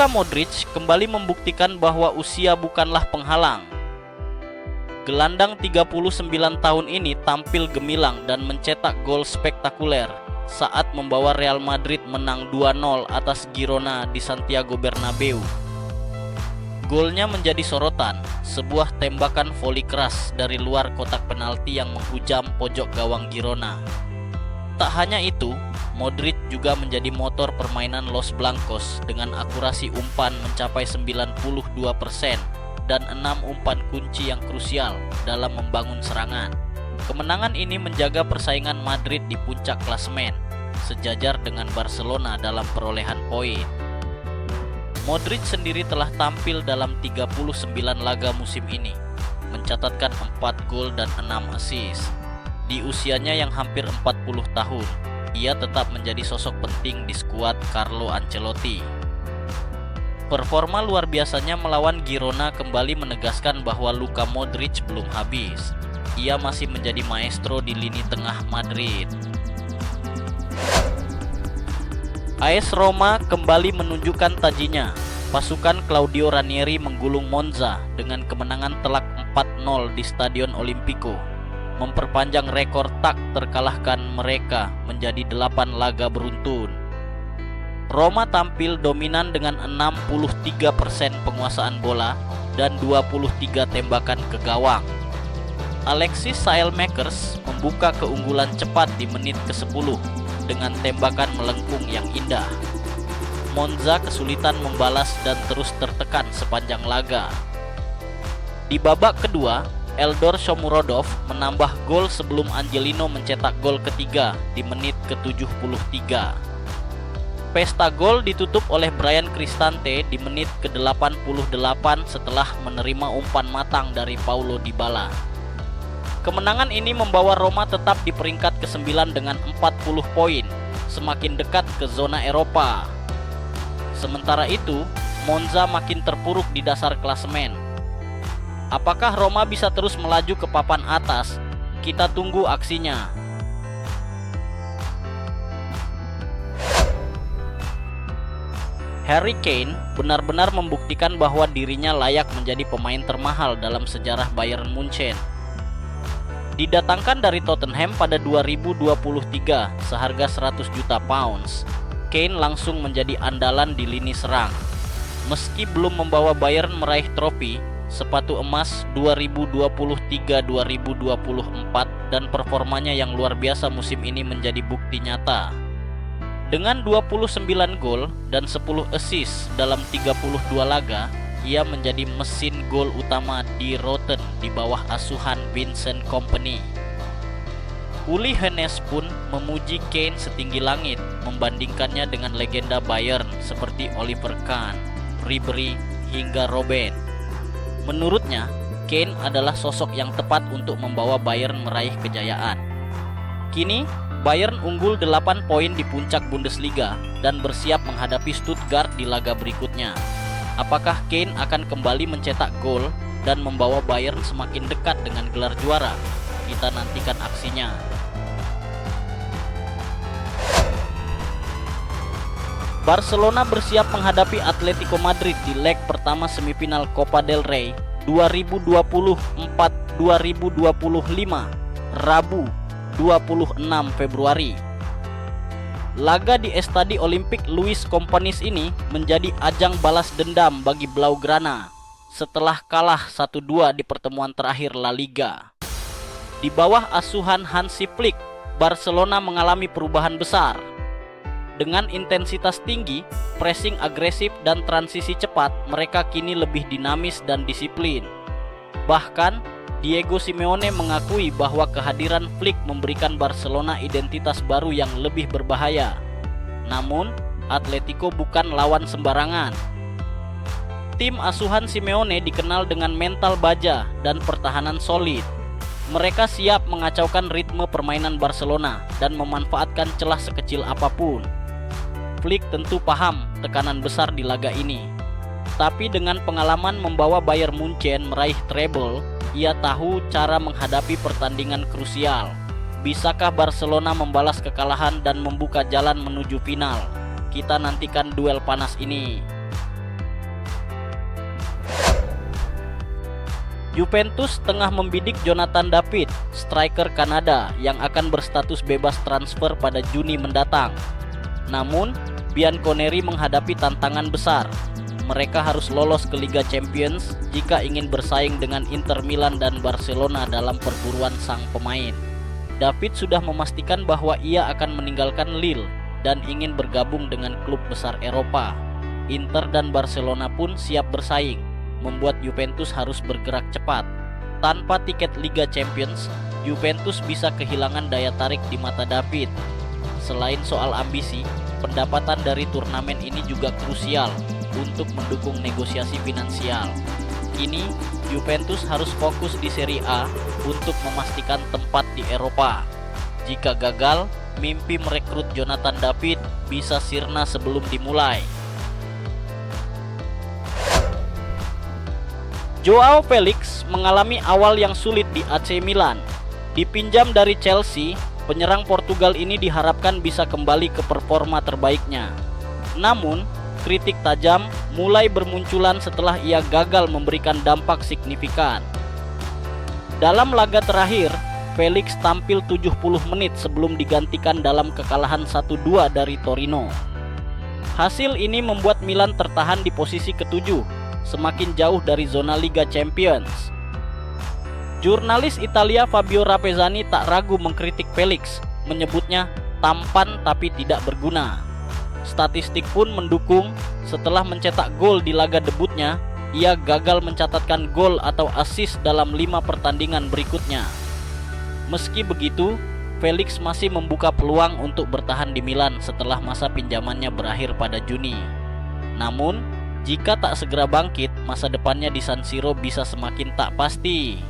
Luka Modric kembali membuktikan bahwa usia bukanlah penghalang. Gelandang 39 tahun ini tampil gemilang dan mencetak gol spektakuler saat membawa Real Madrid menang 2-0 atas Girona di Santiago Bernabeu. Golnya menjadi sorotan, sebuah tembakan voli keras dari luar kotak penalti yang menghujam pojok gawang Girona. Tak hanya itu, Modric juga menjadi motor permainan Los Blancos dengan akurasi umpan mencapai 92% dan 6 umpan kunci yang krusial dalam membangun serangan. Kemenangan ini menjaga persaingan Madrid di puncak klasemen, sejajar dengan Barcelona dalam perolehan poin. Modric sendiri telah tampil dalam 39 laga musim ini, mencatatkan 4 gol dan 6 assist. Di usianya yang hampir 40 tahun, ia tetap menjadi sosok penting di skuad Carlo Ancelotti. Performa luar biasanya melawan Girona kembali menegaskan bahwa Luka Modric belum habis. Ia masih menjadi maestro di lini tengah Madrid. AS Roma kembali menunjukkan tajinya. Pasukan Claudio Ranieri menggulung Monza dengan kemenangan telak 4-0 di Stadion Olimpico, memperpanjang rekor tak terkalahkan mereka menjadi 8 laga beruntun. Roma tampil dominan dengan 63% penguasaan bola dan 23 tembakan ke gawang. Alexis Saelmakers membuka keunggulan cepat di menit ke-10 dengan tembakan melengkung yang indah. Monza kesulitan membalas dan terus tertekan sepanjang laga. Di babak kedua, Eldor Shomurodov menambah gol sebelum Angelino mencetak gol ketiga di menit ke-73. Pesta gol ditutup oleh Bryan Cristante di menit ke-88 setelah menerima umpan matang dari Paulo Dybala. Kemenangan ini membawa Roma tetap di peringkat ke-9 dengan 40 poin, semakin dekat ke zona Eropa. Sementara itu, Monza makin terpuruk di dasar klasemen. Apakah Roma bisa terus melaju ke papan atas? Kita tunggu aksinya. Harry Kane benar-benar membuktikan bahwa dirinya layak menjadi pemain termahal dalam sejarah Bayern Munchen. Didatangkan dari Tottenham pada 2023 seharga 100 juta pounds, Kane langsung menjadi andalan di lini serang. Meski belum membawa Bayern meraih trofi, sepatu emas 2023-2024 dan performanya yang luar biasa musim ini menjadi bukti nyata. Dengan 29 gol dan 10 assist dalam 32 laga, ia menjadi mesin gol utama di Rotten di bawah asuhan Vincent Kompany. Uli Hoeneß pun memuji Kane setinggi langit, membandingkannya dengan legenda Bayern seperti Oliver Kahn, Ribéry, hingga Robben. Menurutnya, Kane adalah sosok yang tepat untuk membawa Bayern meraih kejayaan. Kini, Bayern unggul 8 poin di puncak Bundesliga dan bersiap menghadapi Stuttgart di laga berikutnya. Apakah Kane akan kembali mencetak gol dan membawa Bayern semakin dekat dengan gelar juara? Kita nantikan aksinya. Barcelona bersiap menghadapi Atletico Madrid di leg pertama semifinal Copa del Rey 2024-2025, Rabu 26 Februari. Laga di Estadi Olimpik Luis Companys ini menjadi ajang balas dendam bagi Blaugrana setelah kalah 1-2 di pertemuan terakhir La Liga. Di bawah asuhan Hansi Flick, Barcelona mengalami perubahan besar. Dengan intensitas tinggi, pressing agresif dan transisi cepat, mereka kini lebih dinamis dan disiplin. Bahkan, Diego Simeone mengakui bahwa kehadiran Flick memberikan Barcelona identitas baru yang lebih berbahaya. Namun, Atletico bukan lawan sembarangan. Tim asuhan Simeone dikenal dengan mental baja dan pertahanan solid. Mereka siap mengacaukan ritme permainan Barcelona dan memanfaatkan celah sekecil apapun. Flick tentu paham tekanan besar di laga ini. Tapi dengan pengalaman membawa Bayern Munchen meraih treble, ia tahu cara menghadapi pertandingan krusial. Bisakah Barcelona membalas kekalahan dan membuka jalan menuju final? Kita nantikan duel panas ini. Juventus tengah membidik Jonathan David, striker Kanada yang akan berstatus bebas transfer pada Juni mendatang. Namun, Bianconeri menghadapi tantangan besar. Mereka harus lolos ke Liga Champions jika ingin bersaing dengan Inter Milan dan Barcelona dalam perburuan sang pemain. David sudah memastikan bahwa ia akan meninggalkan Lille dan ingin bergabung dengan klub besar Eropa. Inter dan Barcelona pun siap bersaing, membuat Juventus harus bergerak cepat. Tanpa tiket Liga Champions, Juventus bisa kehilangan daya tarik di mata David. Selain soal ambisi, pendapatan dari turnamen ini juga krusial untuk mendukung negosiasi finansial. Kini, Juventus harus fokus di Serie A untuk memastikan tempat di Eropa. Jika gagal, mimpi merekrut Jonathan David bisa sirna sebelum dimulai. Joao Felix mengalami awal yang sulit di AC Milan. Dipinjam dari Chelsea, penyerang Portugal ini diharapkan bisa kembali ke performa terbaiknya. Namun, kritik tajam mulai bermunculan setelah ia gagal memberikan dampak signifikan. Dalam laga terakhir, Felix tampil 70 menit sebelum digantikan dalam kekalahan 1-2 dari Torino. Hasil ini membuat Milan tertahan di posisi ke-7, semakin jauh dari zona Liga Champions. Jurnalis Italia Fabio Rapezzani tak ragu mengkritik Felix, menyebutnya tampan tapi tidak berguna. Statistik pun mendukung. Setelah mencetak gol di laga debutnya, ia gagal mencatatkan gol atau assist dalam 5 pertandingan berikutnya. Meski begitu, Felix masih membuka peluang untuk bertahan di Milan setelah masa pinjamannya berakhir pada Juni. Namun, jika tak segera bangkit, masa depannya di San Siro bisa semakin tak pasti.